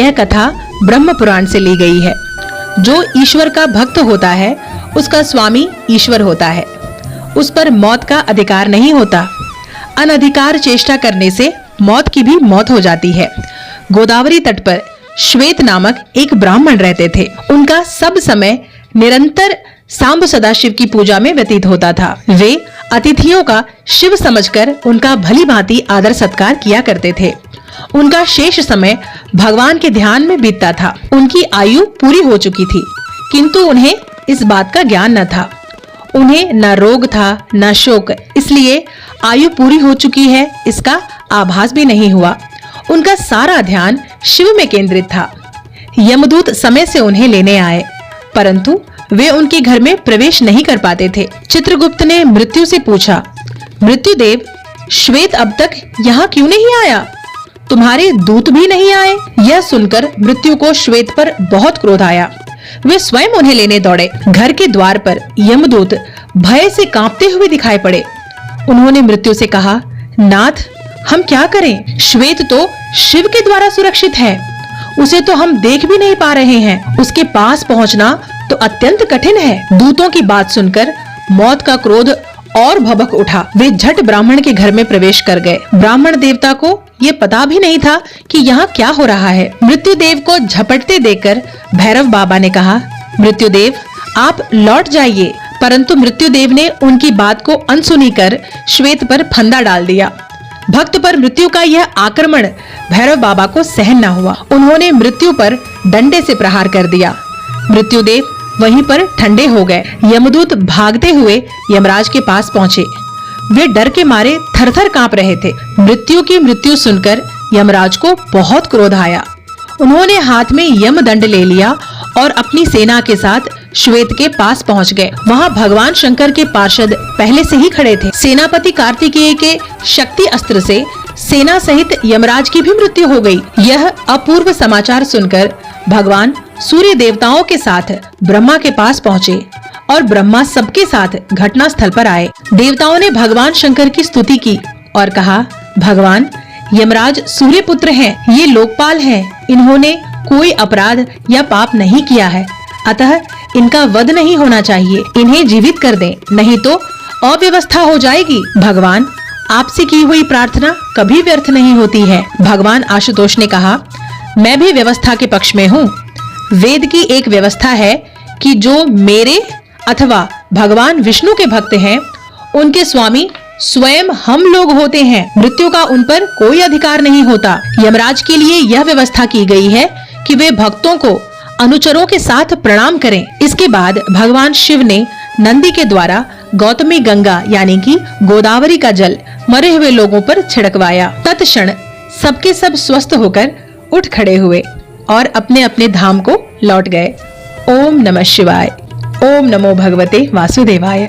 यह कथा ब्रह्म पुराण से ली गई है। जो ईश्वर का भक्त होता है उसका स्वामी ईश्वर होता है। उस पर मौत का अधिकार नहीं होता। अनधिकार चेष्टा करने से मौत की भी मौत हो जाती है। गोदावरी तट पर श्वेत नामक एक ब्राह्मण रहते थे। उनका सब समय निरंतर सांब सदाशिव की पूजा में व्यतीत होता था। वे अतिथियों का शिव समझकर उनका भली भांति आदर सत्कार किया करते थे। उनका शेष समय भगवान के ध्यान में बीतता था। उनकी आयु पूरी हो चुकी थी, किंतु उन्हें इस बात का ज्ञान न था। उन्हें न रोग था न शोक, इसलिए आयु पूरी हो चुकी है इसका आभास भी नहीं हुआ। उनका सारा ध्यान शिव में केंद्रित था। यमदूत समय से उन्हें लेने आए, परंतु वे उनके घर में प्रवेश नहीं कर पाते थे। चित्रगुप्त ने मृत्यु से पूछा, मृत्युदेव, श्वेत अब तक यहाँ क्यों नहीं आया? तुम्हारे दूत भी नहीं आए? यह सुनकर मृत्यु को श्वेत पर बहुत क्रोध आया। वे स्वयं उन्हें लेने दौड़े। घर के द्वार पर यमदूत भय से कांपते हुए दिखाई पड़े। उन्होंने मृत्यु से कहा, नाथ, हम क्या करें? श्वेत तो शिव के द्वारा सुरक्षित है। उसे तो हम देख भी नहीं पा रहे हैं। उसके पास पहुंचना तो अत्यंत कठिन है। दूतों की बात सुनकर मौत का क्रोध और भभक उठा। वे झट ब्राह्मण के घर में प्रवेश कर गए। ब्राह्मण देवता को ये पता भी नहीं था कि यहाँ क्या हो रहा है। मृत्युदेव को झपटते देखकर भैरव बाबा ने कहा, मृत्युदेव, आप लौट जाइए। परंतु मृत्युदेव ने उनकी बात को अनसुनी कर श्वेत पर फंदा डाल दिया। भक्त पर मृत्यु का यह आक्रमण भैरव बाबा को सहन न हुआ। उन्होंने मृत्यु पर डंडे से प्रहार कर दिया। मृत्युदेव वहीं पर ठंडे हो गए। यमदूत भागते हुए यमराज के पास पहुंचे। वे डर के मारे थरथर कांप रहे थे। मृत्यु की मृत्यु सुनकर यमराज को बहुत क्रोध आया। उन्होंने हाथ में यमदंड ले लिया और अपनी सेना के साथ श्वेत के पास पहुंच गए। वहां भगवान शंकर के पार्षद पहले से ही खड़े थे। सेनापति कार्तिकेय के शक्ति अस्त्र से सेना सहित यमराज की भी मृत्यु हो गई। यह अपूर्व समाचार सुनकर भगवान सूर्य देवताओं के साथ ब्रह्मा के पास पहुँचे और ब्रह्मा सबके साथ घटना स्थल पर आए। देवताओं ने भगवान शंकर की स्तुति की और कहा, भगवान, यमराज सूर्य पुत्र हैं। ये लोकपाल हैं। इन्होंने कोई अपराध या पाप नहीं किया है, अतः इनका वध नहीं होना चाहिए। इन्हें जीवित कर दें, नहीं तो अव्यवस्था हो जाएगी। भगवान, आपसे की हुई प्रार्थना कभी व्यर्थ नहीं होती है। भगवान आशुतोष ने कहा, मैं भी व्यवस्था के पक्ष में हूँ। वेद की एक व्यवस्था है कि जो मेरे अथवा भगवान विष्णु के भक्त हैं, उनके स्वामी स्वयं हम लोग होते हैं। मृत्यु का उन पर कोई अधिकार नहीं होता। यमराज के लिए यह व्यवस्था की गई है कि वे भक्तों को अनुचरों के साथ प्रणाम करें। इसके बाद भगवान शिव ने नंदी के द्वारा गौतमी गंगा यानी कि गोदावरी का जल मरे हुए लोगों पर छिड़कवाया। तत्क्षण सबके सब स्वस्थ होकर उठ खड़े हुए और अपने अपने धाम को लौट गए। ओम नमः शिवाय। ओम नमो भगवते वासुदेवाय।